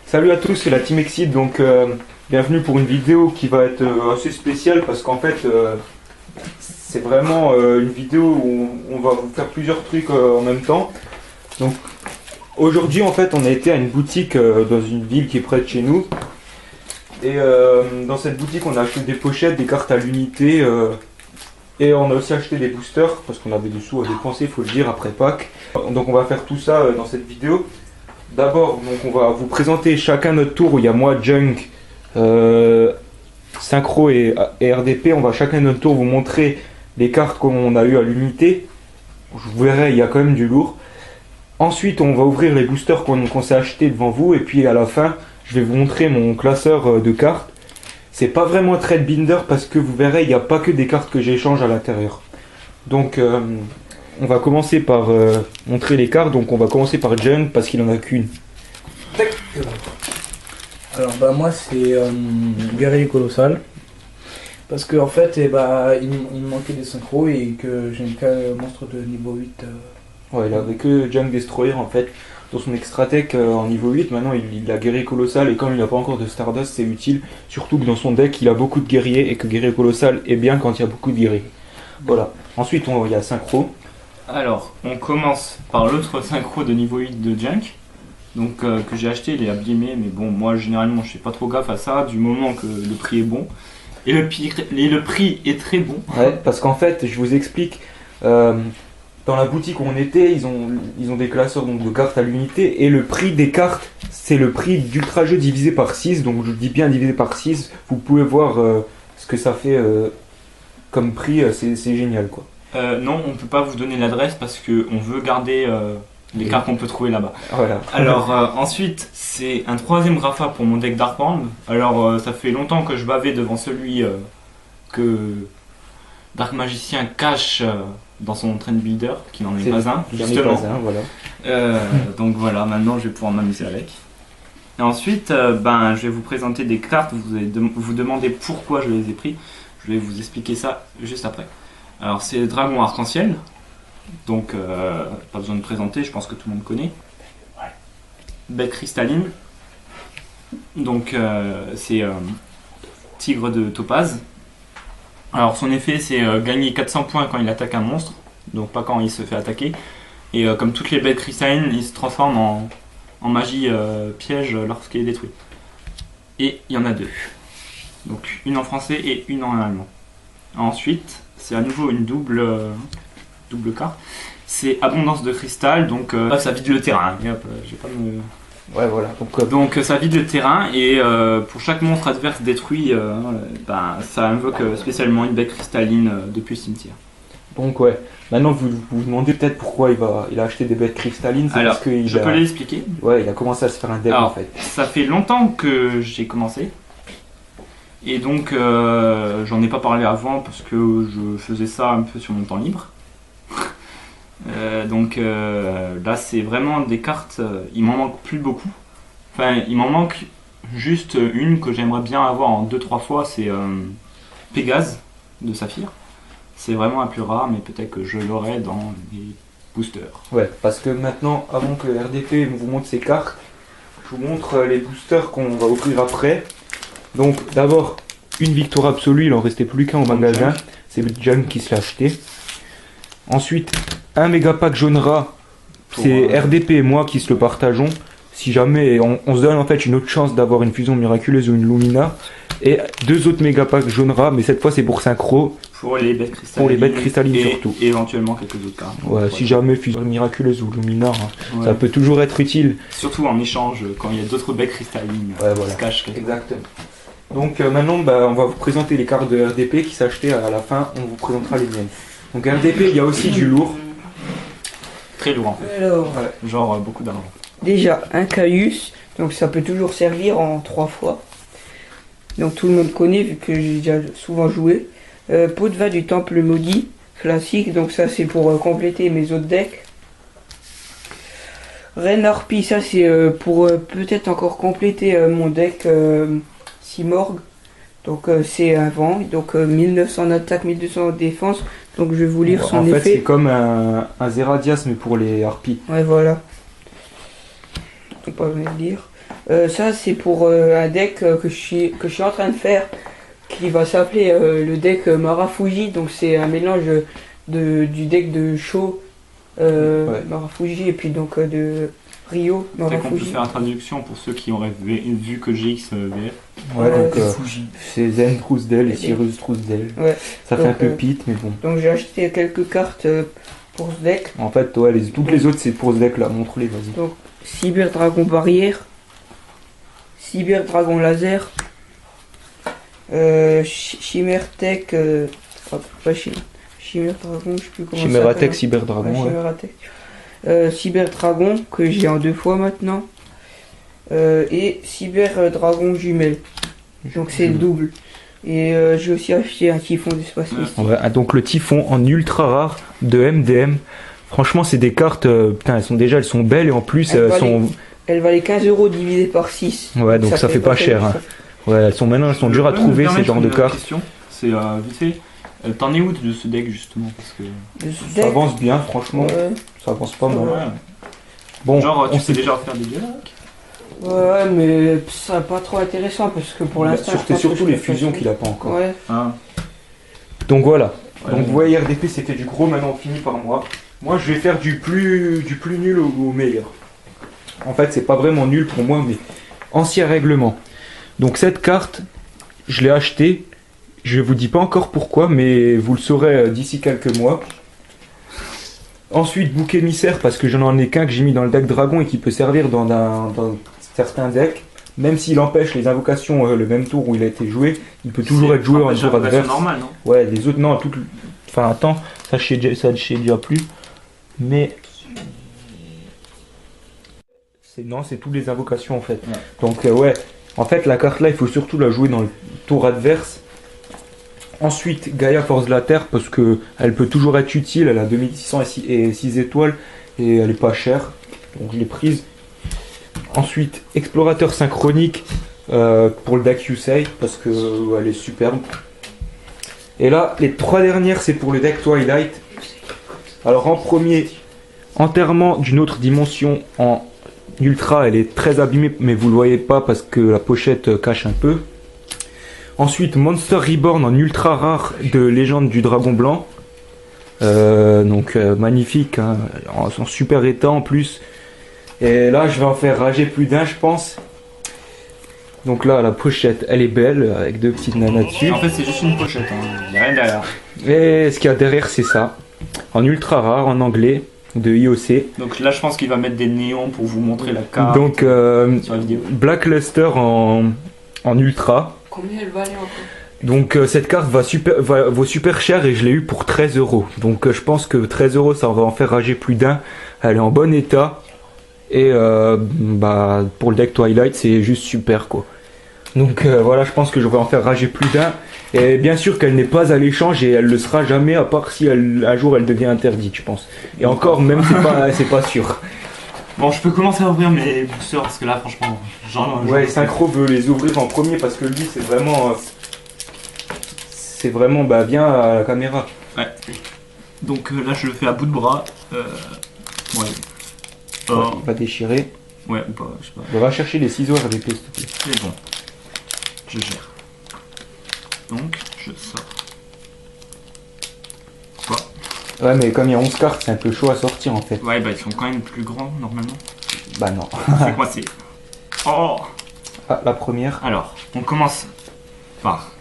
Salut à tous, c'est la Team Exit, donc bienvenue pour une vidéo qui va être assez spéciale parce qu'en fait c'est vraiment une vidéo où on va vous faire plusieurs trucs en même temps. Donc aujourd'hui en fait on a été à une boutique dans une ville qui est près de chez nous et dans cette boutique on a acheté des pochettes, des cartes à l'unité et on a aussi acheté des boosters parce qu'on avait des sous à dépenser, il faut le dire, après Pâques. Donc on va faire tout ça dans cette vidéo. D'abord, donc on va vous présenter chacun notre tour où il y a moi, Junk, Synchro et RDP. On va chacun notre tour vous montrer les cartes qu'on a eu à l'unité. Vous verrez, il y a quand même du lourd. Ensuite, on va ouvrir les boosters qu'on s'est achetés devant vous. Et puis à la fin, je vais vous montrer mon classeur de cartes. C'est pas vraiment un trade binder parce que vous verrez, il n'y a pas que des cartes que j'échange à l'intérieur. Donc on va commencer par montrer les cartes. Donc on va commencer par Junk parce qu'il en a qu'une. Alors bah moi c'est Guerrier Colossal. Parce que en fait il me manquait des synchros et que j'ai qu'un monstre de niveau 8. Ouais, il avait que Junk Destroyer en fait. Dans son extra tech en niveau 8, maintenant il a Guerrier Colossal et comme il n'a pas encore de Stardust, c'est utile. Surtout que dans son deck il a beaucoup de guerriers et que Guerrier Colossal est bien quand il y a beaucoup de guerriers. Voilà. Ensuite il y a Synchro. Alors, on commence par l'autre synchro de niveau 8 de Junk, donc que j'ai acheté, il est abîmé, mais bon, moi généralement je fais pas trop gaffe à ça, du moment que le prix est bon. Et le prix est très bon. Ouais, parce qu'en fait, je vous explique, dans la boutique où on était, ils ont des classeurs donc, de cartes à l'unité, et le prix des cartes, c'est le prix d'Ultra Jeu divisé par 6, donc je dis bien divisé par 6, vous pouvez voir ce que ça fait comme prix, c'est génial quoi. Non, on peut pas vous donner l'adresse parce qu'on veut garder les cartes qu'on peut trouver là-bas. Voilà. Alors ensuite, c'est un troisième Rafa pour mon deck Darkworld. Alors ça fait longtemps que je bavais devant celui que Dark Magicien cache dans son trend builder, qui n'en est pas un, justement. Voilà. Donc voilà, maintenant je vais pouvoir m'amuser avec. Et ensuite, je vais vous présenter des cartes, vous allez vous demander pourquoi je les ai pris. Je vais vous expliquer ça juste après. Alors c'est Dragon Arc-en-Ciel, donc pas besoin de présenter, je pense que tout le monde connaît. Bec Cristalline, donc c'est Tigre de Topaz. Alors son effet c'est gagner 400 points quand il attaque un monstre, donc pas quand il se fait attaquer. Et comme toutes les becs cristallines, il se transforme en magie piège lorsqu'il est détruit. Et il y en a deux, donc une en français et une en allemand. Ensuite, c'est à nouveau une double carte. C'est Abondance de Cristal, donc ça vide le terrain. Et hop, je vais pas me... Ouais, voilà. Donc ça vide le terrain et pour chaque monstre adverse détruit, ça invoque spécialement une bec cristalline depuis le cimetière. Donc ouais, maintenant vous vous demandez peut-être pourquoi il a acheté des bêtes cristallines. Alors, je peux l'expliquer. Ouais, il a commencé à se faire un deck en fait. Ça fait longtemps que j'ai commencé. Et donc j'en ai pas parlé avant parce que je faisais ça un peu sur mon temps libre. Là c'est vraiment des cartes, il m'en manque plus beaucoup. Enfin il m'en manque juste une que j'aimerais bien avoir en 2-3 fois, c'est Pégase de Saphir. C'est vraiment un plus rare mais peut-être que je l'aurai dans les boosters. Ouais, parce que maintenant avant que RDP vous montre ses cartes, je vous montre les boosters qu'on va ouvrir après. Donc d'abord une victoire absolue, il en restait plus qu'un au magasin, c'est Junk qui se l'a acheté. Ensuite un méga pack jaune rat, c'est RDP et moi qui se le partageons. Si jamais on se donne en fait une autre chance d'avoir une fusion miraculeuse ou une Lumina. Et deux autres méga packs jaune rat, mais cette fois c'est pour Synchro. Pour les bêtes cristallines. Et surtout. Et éventuellement quelques autres cartes. Ouais, si jamais fusion miraculeuse ou Lumina, ça peut toujours être utile. Surtout en échange quand il y a d'autres bêtes cristallines qui se cachent. Exactement. Donc maintenant on va vous présenter les cartes de RDP qui s'achetaient à la fin, on vous présentera les miennes. Donc RDP il y a aussi du lourd. Très lourd en fait. Alors, genre beaucoup d'argent. Déjà un Caius, donc ça peut toujours servir en 3 fois. Donc tout le monde connaît vu que j'ai déjà souvent joué. Pot-de-vin du Temple Maudit, classique, donc ça c'est pour compléter mes autres decks. Reine Harpie, ça c'est pour peut-être encore compléter mon deck Simorgh. Donc c'est un vent, donc 1900 en attaque, 1200 en défense. Donc je vais vous lire son En fait, effet. c'est comme un Zeradias, mais pour les harpies. Ouais, voilà. On peut pas le lire. Ça, c'est pour un deck que je suis en train de faire, qui va s'appeler le deck Marafuji. Donc c'est un mélange du deck de Sho, Marafuji, et puis donc de Rio, Peut-être qu'on peut Marafuji. faire la traduction pour ceux qui auraient vu que GX VF. Ouais, donc Fuji. c'est Zen Trousdale et Cyrus Trousdale. Ouais. Ça fait Donc, un peu pit, mais bon. Donc j'ai acheté quelques cartes pour ce deck. En fait, ouais, toutes les autres, c'est pour ce deck-là. Montre-les, vas-y. Donc Cyber Dragon Barrière, Cyber Dragon Laser, Chimère Tech, pas Chimère Dragon, je sais plus comment ça Chimeratech, s'appelle. Cyber Dragon. Ouais, Ouais. Chimeratech. Cyber Dragon que j'ai en 2 fois maintenant, et Cyber Dragon Jumelle. Donc c'est le double. Et j'ai aussi acheté un Typhon d'espace mystique. Ouais, ah, donc le Typhon en ultra rare de MDM. Franchement, c'est des cartes, putain, elles sont belles et en plus, Elle elles valait- sont. Elle valait 15 € divisé par 6. Ouais, donc ça fait pas cher. Hein. Ouais, elles sont dures à trouver ces genres de cartes. C'est vite fait. T'en es où de ce deck justement parce que... De ce Ça deck, avance bien, franchement. ouais. Ça avance pas mal. Ouais. Bon, Genre, on tu sais sait déjà faire des dialogues. Ouais, mais ça n'est pas trop intéressant parce que pour l'instant. je C'est pense surtout que les je peux fusions faire qu'il a pas encore. Ouais. Ah. Donc voilà. Ouais. Donc vous voyez, RDP c'était du gros, maintenant on finit par moi. Moi je vais faire du plus nul au meilleur. En fait c'est pas vraiment nul pour moi, mais ancien règlement. Donc cette carte, je l'ai achetée. Je vous dis pas encore pourquoi, mais vous le saurez d'ici quelques mois. Ensuite bouc émissaire, parce que je n'en ai qu'un que j'ai mis dans le deck dragon et qui peut servir dans certains decks. Même s'il empêche les invocations le même tour où il a été joué, il peut toujours être joué en tour C'est adverse. normal, non? Ouais, les autres, non, toutes. Enfin, attends, ça je sais déjà plus. Mais. Non, c'est toutes les invocations en fait. Ouais. Donc, ouais, en fait, la carte là, il faut surtout la jouer dans le tour adverse. Ensuite, Gaïa Force de la Terre, parce que elle peut toujours être utile. Elle a 2600 et 6 étoiles et elle est pas chère. Donc, je l'ai prise. Ensuite, Explorateur Synchronique pour le deck Yusei, parce que elle est superbe. Et là, les 3 dernières, c'est pour le deck Twilight. Alors en premier, Enterrement d'une autre dimension en ultra, elle est très abîmée, mais vous le voyez pas parce que la pochette cache un peu. Ensuite, Monster Reborn en ultra rare de Légende du Dragon Blanc. Magnifique, hein, en super état en plus. Et là, je vais en faire rager plus d'un, je pense. Donc là, la pochette, elle est belle, avec 2 petites nanas dessus. En fait, c'est juste une pochette, hein. Il n'y a rien derrière. Et ce qu'il y a derrière, c'est ça. En ultra rare, en anglais, de IOC. Donc là, je pense qu'il va mettre des néons pour vous montrer la carte Donc, sur la vidéo. Blackluster en ultra. Combien elle valait encore? Donc cette carte vaut super cher et je l'ai eu pour 13 €. Donc je pense que 13 €, ça va en faire rager plus d'un. Elle est en bon état. Et pour le deck Twilight, c'est juste super quoi. Donc voilà, je pense que je vais en faire rager plus d'un. Et bien sûr qu'elle n'est pas à l'échange et elle le sera jamais, à part si un jour elle devient interdite, je pense. Et encore, même c'est pas sûr. Bon, je peux commencer à ouvrir mes boosters parce que là, franchement, Ouais, Synchro veut les ouvrir en premier parce que lui, c'est vraiment bien à la caméra. Ouais. Donc là, je le fais à bout de bras. Ouais. Ouais, il va déchirer. Ouais, ou pas, je sais pas. On va chercher les ciseaux RDP, s'il te plaît. C'est bon. Je gère. Donc, je sors. Ouais, mais comme il y a 11 cartes, c'est un peu chaud à sortir en fait. Ouais, bah ils sont quand même plus grands normalement. Bah non. C'est quoi, c'est. Oh! Ah, la première. Alors, on commence par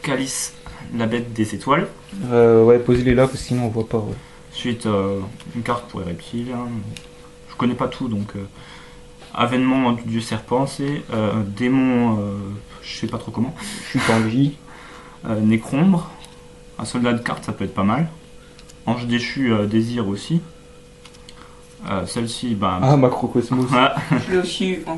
Calice, la bête des étoiles. Ouais, posez-les là parce que sinon on voit pas. Ouais. Ensuite, une carte pour les reptiles. Je connais pas tout donc. Avènement du dieu serpent, c'est. Démon, je sais pas trop comment. Chute en vie. Nécrombre. Un soldat de carte, ça peut être pas mal. Ange déchu, désir aussi. Celle-ci, bah. Ah, Macrocosmos. Voilà. Je l'ai aussi eu en.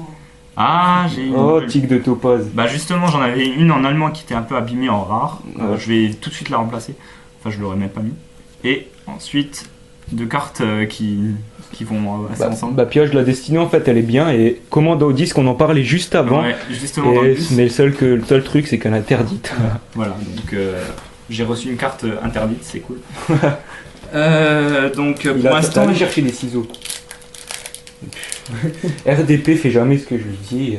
Ah, j'ai une. Oh, tic de topaz. Bah justement, j'en avais une en allemand qui était un peu abîmée en rare. Ouais. Je vais tout de suite la remplacer. Enfin, je l'aurais même pas mis. Et ensuite, de cartes qui vont assez ensemble. Bah, Piège de la Destinée, en fait, elle est bien. Et Commando au disque, on en parlait juste avant. Ouais, justement dans le bus. Mais le seul truc, c'est qu'elle est interdite. Voilà, donc j'ai reçu une carte interdite, c'est cool. Donc pour l'instant, allé chercher des ciseaux. RDP fait jamais ce que je lui dis.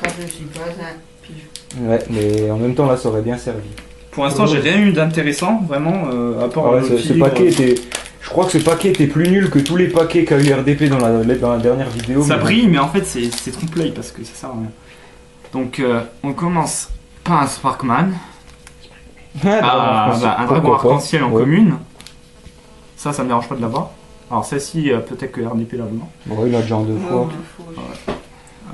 Quand je suis pas un pigeon. Ouais, mais en même temps, là, ça aurait bien servi. pour l'instant, j'ai rien eu d'intéressant, vraiment, à part Ah ouais, le ce paquet était... Je crois que ce paquet était plus nul que tous les paquets qu'a eu RDP dans la dernière vidéo. Ça brille, mais en fait, c'est trompe-l'œil parce que ça sert à rien. Donc, on commence par un Sparkman. Un dragon arc-en-ciel en commune. Ça me dérange pas de l'avoir. Alors, celle-ci, peut-être que RDP l'a besoin. Bon, il a déjà en 2 fois. Ouais.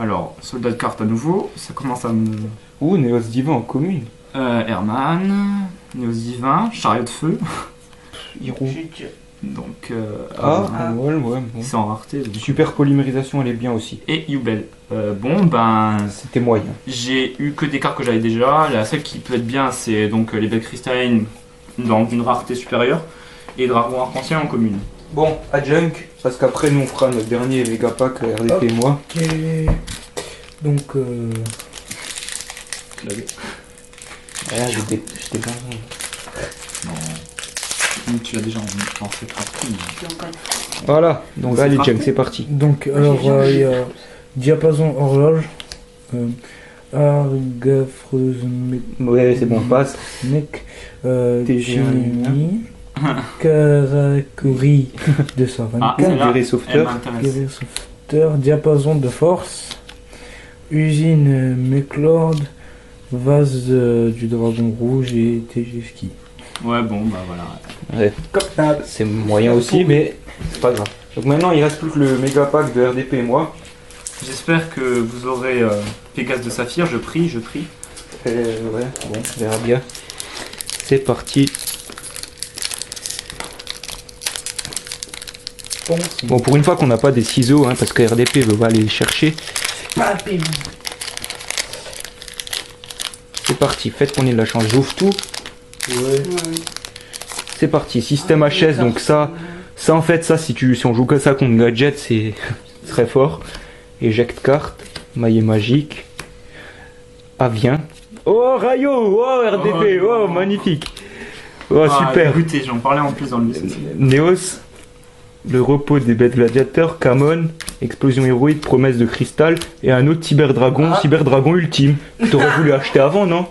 Alors, soldat de carte à nouveau. Ça commence à me. Ouh, Néos Divin en commune. Herman, Néos Divin, Chariot de Feu. Hiro. Donc, Ouais, bon. c'est en rareté. donc. Super polymérisation, elle est bien aussi. Et Yubel. Bon, ben. C'était moyen. J'ai eu que des cartes que j'avais déjà. La seule qui peut être bien, c'est donc les belles cristallines dans une rareté supérieure. Et Dragon arc-en-ciel en commune. Bon, Adjunct, parce qu'après nous on fera notre dernier méga pack RDP et moi. Ok. Donc, Tu l'avais. Ah, j'étais bien. Non. Tu l'as déjà en fait partie. Voilà, donc C'est allez parti. Junk, c'est parti. donc alors, il y a diapason horloge, argafreuse Ouais, c'est bon, passe. mec, TG1, Chimie, Karakuri 224, celle-là, Guerrier elle Sauveteur. m'intéresse. Guerrier Sauveteur, diapason de force, usine Meklord, vase du dragon rouge et TG ski. Ouais, bon, bah voilà. Ouais. C'est moyen aussi, mais c'est pas grave. Donc maintenant il reste plus que le méga pack de RDP et moi. J'espère que vous aurez Pégase de Saphir. Je prie. Ouais, bon, on verra bien. C'est parti. Bon, pour une fois qu'on n'a pas des ciseaux, hein, parce que RDP veut pas aller les chercher. C'est parti, faites qu'on ait de la chance. J'ouvre tout. C'est parti, système HS, donc ça en fait, ça si on joue que ça contre Gadget, c'est très fort. Éjecte carte, maillet magique, Avien. Oh Rayo, oh RDP, oh magnifique. Oh super. Écoutez, j'en parlais en plus dans le bus aussi. Néos, le repos des bêtes gladiateurs, Camon, explosion héroïque, promesse de cristal, et un autre cyberdragon, cyberdragon ultime. T'aurais voulu acheter avant, non?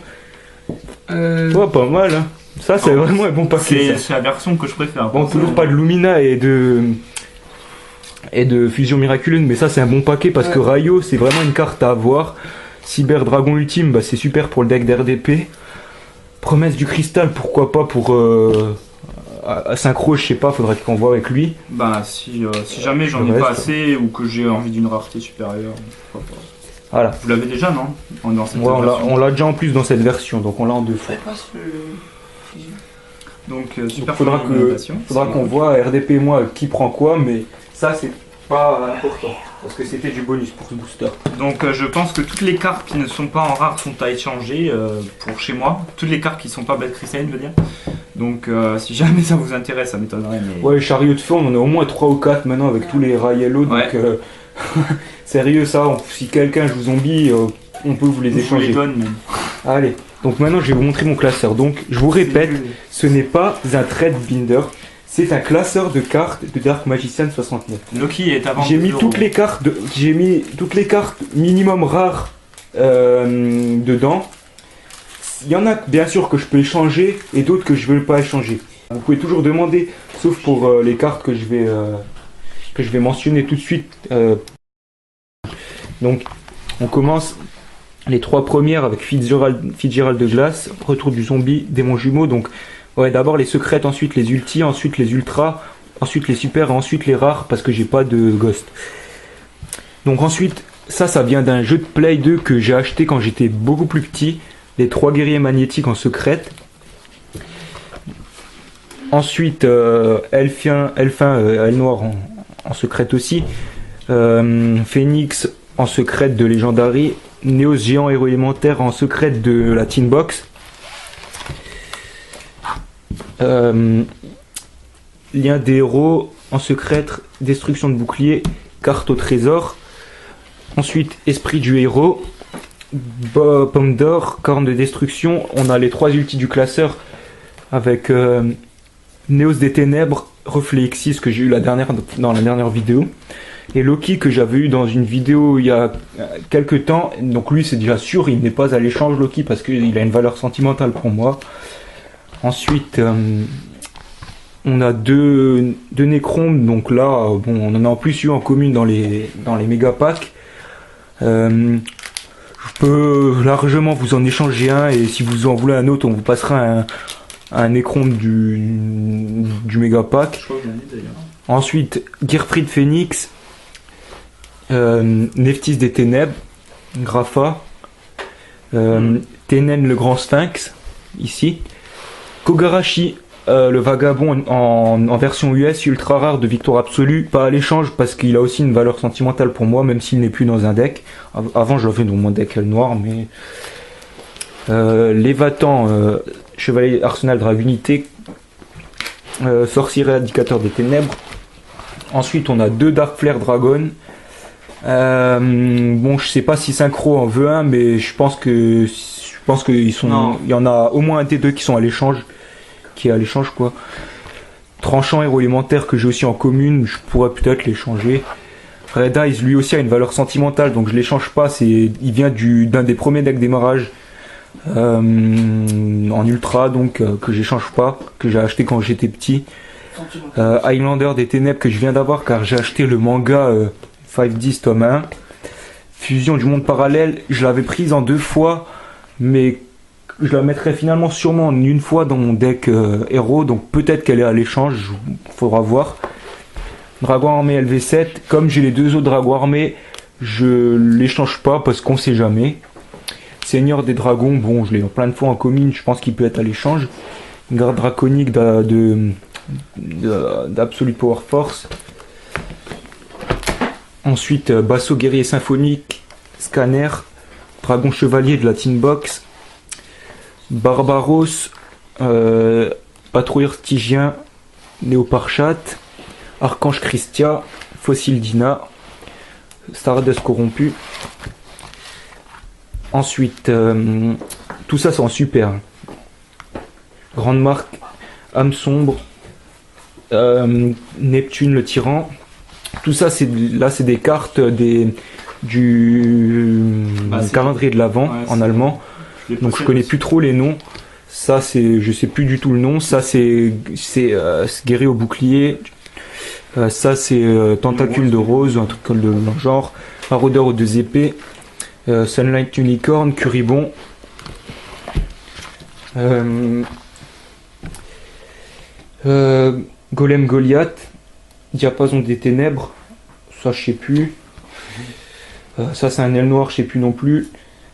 Oh, pas mal, hein. Ça, c'est vraiment un bon paquet. C'est la version que je préfère. Bon, toujours pas de Lumina et de fusion miraculeuse, mais ça, c'est un bon paquet parce que Rayo, c'est vraiment une carte à avoir. Cyberdragon ultime, bah, c'est super pour le deck d'RDP. Promesse du cristal, pourquoi pas pour à synchro, je sais pas, faudrait qu'on voit avec lui. Bah, si jamais j'en ai pas assez ou que j'ai envie d'une rareté supérieure, pourquoi pas. Voilà. Vous l'avez déjà, non? Dans cette Ouais, version. on l'a déjà en plus dans cette version, donc on l'a en 2 fois. Donc, super faudra présentation. qu'on voit RDP et moi qui prend quoi, mais ça c'est pas important parce que c'était du bonus pour ce booster. Donc je pense que toutes les cartes qui ne sont pas en rare sont à échanger pour chez moi. Toutes les cartes qui sont pas belles cristalline, je veux dire. Donc si jamais ça vous intéresse, ça m'étonnerait. Mais... Ouais, chariot de feu, on en a au moins 3 ou 4 maintenant avec tous les rails yellow. Donc sérieux ça, si quelqu'un joue zombie, on peut vous les je vous échanger. les donne même. Allez, donc maintenant je vais vous montrer mon classeur. Donc je vous répète, ce n'est pas un trade binder. C'est un classeur de cartes de Dark Magician 69. Loki est avant. J'ai mis toutes les cartes, minimum rares dedans. Il y en a bien sûr que je peux échanger et d'autres que je ne veux pas échanger. Vous pouvez toujours demander, sauf pour les cartes que je vais mentionner tout de suite. Donc on commence les 3 premières avec Fitzgerald de glace, retour du zombie, démon jumeau. Donc ouais, d'abord les secrètes, ensuite les ultis, ensuite les ultras, ensuite les super, ensuite les rares parce que j'ai pas de ghost. Donc ensuite, ça vient d'un jeu de Play 2 que j'ai acheté quand j'étais beaucoup plus petit, les 3 guerriers magnétiques en secrète. Ensuite, Elfin, Aile Noire en secrète aussi, Phoenix en secrète de Legendary, Néos géant héros élémentaire en secrète de la Teen Box. lien des héros, en secret, destruction de bouclier, carte au trésor. Ensuite, esprit du héros, pomme d'or, corne de destruction. On a les 3 ultis du classeur avec Néos des ténèbres, reflet Exis que j'ai eu dans la dernière vidéo. Et Loki que j'avais eu dans une vidéo il y a quelques temps. Donc lui c'est déjà sûr, il n'est pas à l'échange Loki parce qu'il a une valeur sentimentale pour moi. Ensuite on a deux Necromes, donc là bon, on en a en plus eu en commune dans les méga packs. Je peux largement vous en échanger un et si vous en voulez un autre on vous passera un Necrome du méga pack. Je crois que j'en ai d'ailleurs. Ensuite Gearfried Phoenix, Nephthys des ténèbres, Grapha, Tenen le grand sphinx ici, Kogarashi le vagabond en version US ultra rare de victoire absolue, pas à l'échange parce qu'il a aussi une valeur sentimentale pour moi même s'il n'est plus dans un deck. Avant je l'avais dans mon deck noir, mais Lévatan, chevalier arsenal dragunité, sorcier éradicateur des ténèbres. Ensuite on a 2 Dark Flare Dragon. Bon, je sais pas si Synchro en veut un, mais je pense que ils sont. Non. Il y en a au moins un des 2 qui sont à l'échange, quoi. Tranchant héros élémentaire que j'ai aussi en commune, je pourrais peut-être l'échanger. Red Eyes lui aussi a une valeur sentimentale, donc je l'échange pas. Il vient d'un des premiers decks démarrage en ultra, donc que j'échange pas, que j'ai acheté quand j'étais petit. Highlander des ténèbres que je viens d'avoir car j'ai acheté le manga 510 tome 1. Fusion du monde parallèle, je l'avais prise en 2 fois, mais je la mettrai finalement sûrement en une fois dans mon deck héros, donc peut-être qu'elle est à l'échange, faudra voir. Dragon armé LV7, comme j'ai les 2 autres dragons armés, je l'échange pas parce qu'on sait jamais. Seigneur des dragons, bon je l'ai plein de fois en commune, je pense qu'il peut être à l'échange. Garde draconique d'Absolute Power Force. Ensuite, Basso guerrier symphonique, Scanner, Dragon chevalier de la Tin Box, Barbaros, Patrouilleur Stygien, Néoparchat, Archange Christia, Fossile Dina, Stardust corrompu. Ensuite, tout ça c'est en super. Grande marque, Âme sombre, Neptune le tyran. Tout ça c'est des cartes du calendrier de l'Avent en allemand. Donc je connais plus trop les noms. Ça c'est, je sais plus du tout le nom. Ça c'est guerrier au bouclier. Ça c'est tentacule de rose, un truc comme de genre. Maraudeur aux 2 épées. Sunlight Unicorn, Curibon. Golem Goliath, Diapason des ténèbres, ça je sais plus. Ça c'est un aile noir, je sais plus non plus.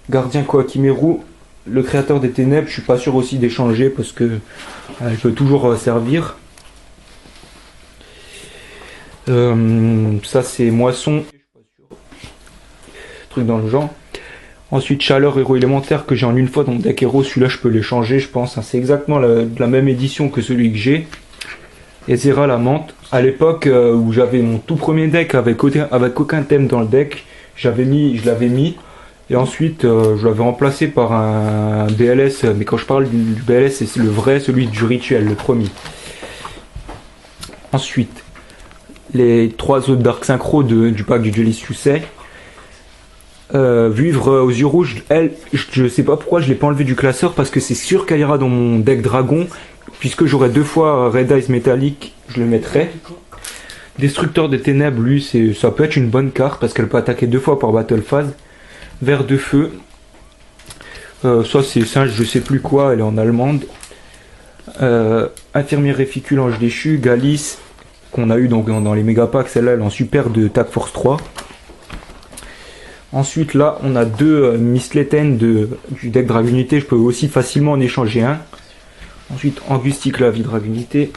Gardien Koakimeru, le créateur des ténèbres, je suis pas sûr aussi d'échanger parce que il peut toujours servir. Ça c'est Moisson, truc dans le genre. Ensuite Chaleur héros élémentaire que j'ai en une fois dans mon deck héros, celui-là je peux l'échanger je pense, hein. C'est exactement la même édition que celui que j'ai. Ezera la menthe, à l'époque où j'avais mon tout premier deck avec aucun thème dans le deck, je l'avais mis et ensuite je l'avais remplacé par un BLS, mais quand je parle du BLS c'est le vrai, celui du rituel, le premier. Ensuite les 3 autres Dark Synchro du pack du Duelist Yusei. Vivre aux yeux rouges, elle, je sais pas pourquoi je l'ai pas enlevé du classeur parce que c'est sûr qu'elle ira dans mon deck dragon, puisque j'aurai 2 fois Red Eyes métallique, je le mettrai. Destructeur des ténèbres, lui, ça peut être une bonne carte parce qu'elle peut attaquer 2 fois par battle phase. Ver de feu, ça c'est singe, je sais plus quoi, elle est en allemande. Infirmier réficule, ange déchu, Galice, qu'on a eu donc dans les méga packs, celle-là elle est en super de Tag Force 3. Ensuite là on a 2 Misleten du deck Dragunité, je peux aussi facilement en échanger un. Ensuite Angustique la vie Dragunité.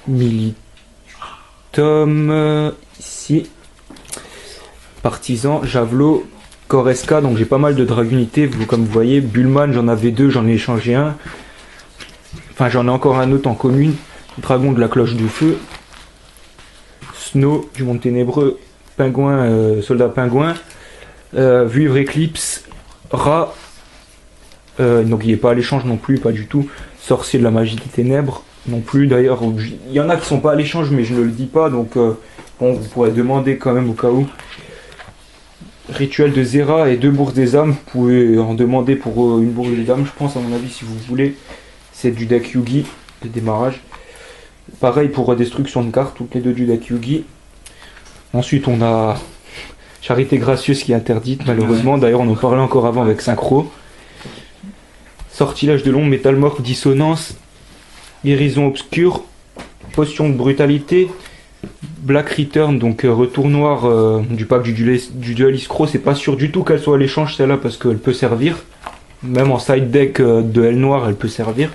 Militum ici. Partisan, Javelot, Koreska, donc j'ai pas mal de Dragunité, comme vous voyez. Bullman j'en avais 2, j'en ai échangé un. Enfin j'en ai encore un autre en commune. Dragon de la cloche du feu, Snow du monde ténébreux, Pingouin, soldat pingouin, Vivre éclipse, Rat, donc il n'est pas à l'échange non plus, pas du tout, Sorcier de la magie des ténèbres non plus, d'ailleurs il y en a qui sont pas à l'échange mais je ne le dis pas, donc bon, vous pourrez demander quand même au cas où. Rituel de Zera et 2 bourses des âmes, vous pouvez en demander pour une bourse des âmes, je pense, à mon avis, si vous voulez. C'est du deck Yugi, de démarrage. Pareil pour destruction de cartes, toutes les deux du deck Yugi. Ensuite, on a Charité gracieuse qui est interdite, malheureusement. D'ailleurs, on en parlait encore avant avec Synchro. Sortilège de l'ombre, métalmorphe, dissonance, guérison obscure, potion de brutalité. Black Return, donc retour noir du pack du duel Iskro, c'est pas sûr du tout qu'elle soit à l'échange celle-là parce qu'elle peut servir. Même en side deck de L noir, elle peut servir.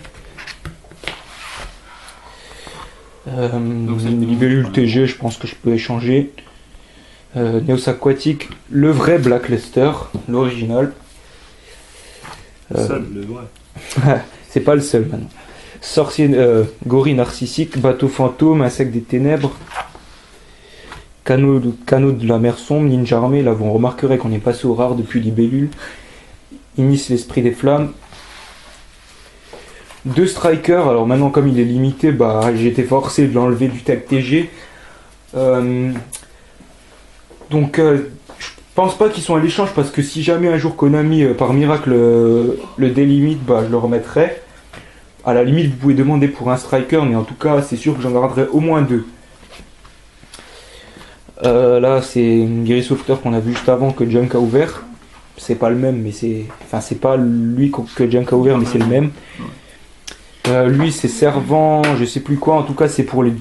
Donc une libellule TG, je pense que je peux échanger. Néos aquatique, le vrai Black Lester, l'original. Seul, le vrai. C'est pas le seul maintenant. Sorcier, gorille narcissique, bateau fantôme, insecte des ténèbres, canot de la mer sombre, ninja armé. Là vous remarquerez qu'on est passé au rare depuis libellule. Initie l'esprit des flammes. 2 strikers, alors maintenant comme il est limité, bah j'ai été forcé de l'enlever du tag TG. Donc je pense pas qu'ils sont à l'échange parce que si jamais un jour Konami par miracle le délimite, bah je le remettrai. À la limite, vous pouvez demander pour un striker, mais en tout cas, c'est sûr que j'en garderai au moins 2. Là, c'est une Gary Softer qu'on a vu juste avant que Junk a ouvert. C'est pas le même, mais c'est. Enfin, c'est pas lui que Junk a ouvert, mais c'est le même. Lui, c'est servant, je sais plus quoi. En tout cas, c'est pour les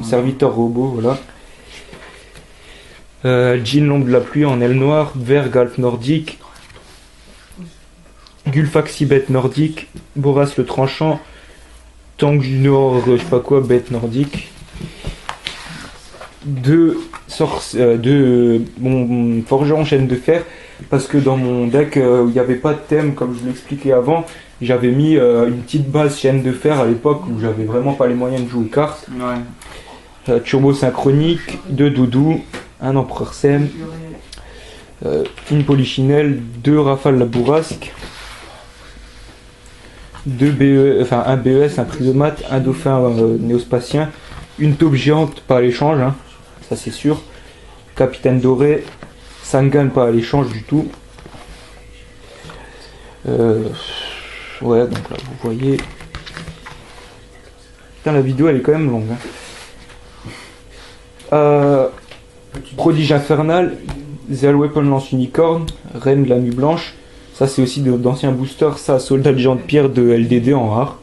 serviteurs robots, voilà. Jean l'ombre de la pluie en aile noire, vert Galf nordique. Gulfaxi nordique, Boras le tranchant, Tank du Nord, je sais pas quoi, bête nordique. 2 forgerons chaîne de fer, parce que dans mon deck où il n'y avait pas de thème, comme je vous l'expliquais avant, j'avais mis une petite base chaîne de fer à l'époque où j'avais vraiment pas les moyens de jouer cartes. Ouais. Turbo synchronique, 2 doudous, un empereur Sem, une polichinelle, 2 rafales la bourrasque. 2 BE, enfin un BES, un prisomate, un dauphin néospatien, une taupe géante pas à l'échange, hein, ça c'est sûr. Capitaine doré, Sangan pas à l'échange du tout. Ouais, donc là vous voyez. Putain, la vidéo elle est quand même longue. Hein. Prodige infernal, Zeal Weapon lance unicorne, Reine de la nuit blanche. Ça c'est aussi d'anciens boosters, ça soldat de géant de pierre de LDD en rare.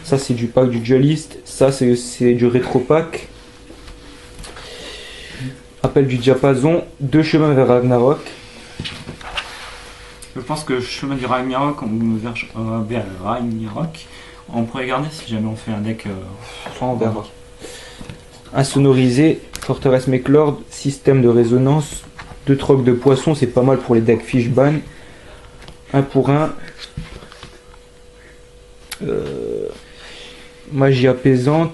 Ça c'est du pack du dualiste, ça c'est du rétro pack. Appel du diapason, 2 chemins vers Ragnarok. Je pense que chemin du Ragnarok, vers Ragnarok, on pourrait garder si jamais on fait un deck. On verra. Insonorisé, forteresse Meklord, système de résonance, 2 trocs de poissons, c'est pas mal pour les decks Fishban. 1 pour 1. Magie apaisante,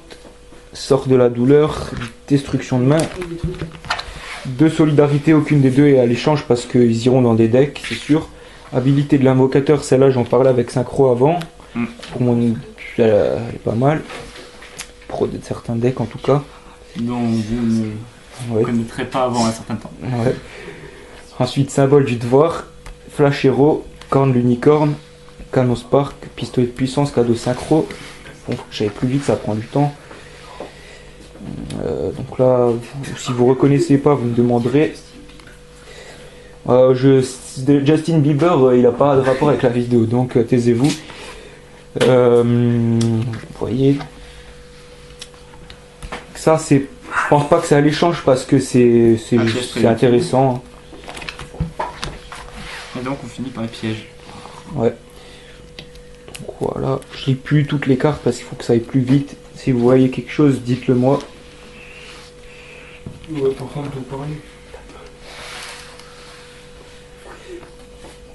sort de la douleur, destruction de main. 2 solidarité, aucune des deux est à l'échange parce qu'ils iront dans des decks, c'est sûr. Habilité de l'invocateur, celle-là j'en parlais avec Synchro avant. Pour mon elle est pas mal. Pour certains decks en tout cas. Dont vous ne connaîtrez pas avant un certain temps. Ouais. Ensuite, symbole du devoir, Flash Hero, corne l'unicorne, canon spark, pistolet de puissance, cadeau synchro. Bon, j'allais plus vite, ça prend du temps. Donc là, si vous reconnaissez pas, vous me demanderez. Justin Bieber, il n'a pas de rapport avec la vidéo, donc taisez-vous. Vous voyez. Ça, c'est. Je pense pas que c'est à l'échange parce que c'est intéressant. Et donc on finit par les pièges. Ouais. Donc voilà. Je lis plus toutes les cartes parce qu'il faut que ça aille plus vite. Si vous voyez quelque chose, dites-le moi. Ouais, pourtant, tout pareil.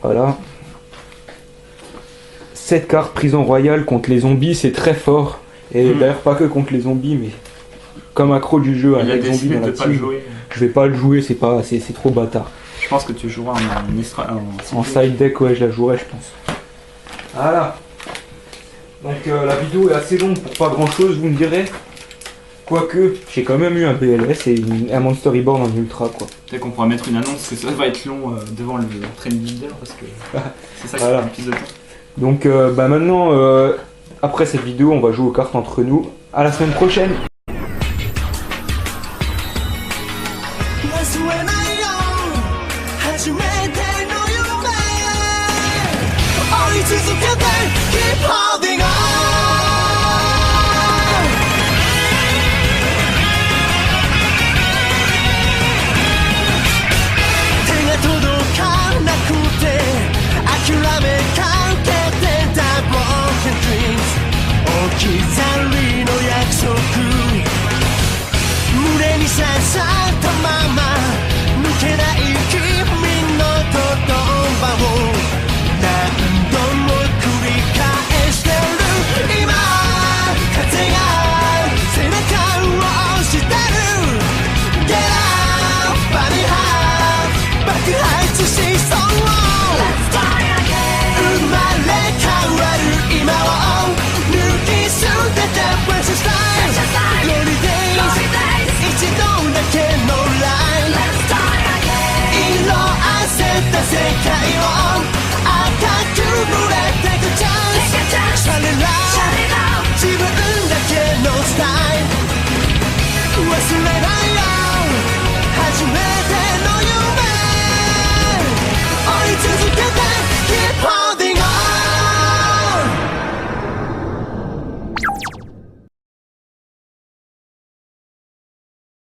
Voilà. 7 cartes prison royale contre les zombies, c'est très fort. Et d'ailleurs pas que contre les zombies, mais comme accro du jeu Il a avec zombies décidé dans de la pas le team, jouer. je vais pas le jouer, c'est trop bâtard. Je pense que tu joueras En side deck, ouais, je la jouerai, je pense. Voilà. Donc la vidéo est assez longue pour pas grand chose, vous me direz. Quoique, j'ai quand même eu un BLS et un Monster Reborn en ultra, quoi. Peut-être qu'on pourra mettre une annonce que ça va être long devant le train builder parce que c'est ça qui Voilà. prend le plus de temps. Donc maintenant, après cette vidéo, on va jouer aux cartes entre nous. À la semaine prochaine. Dreams, oh, kids and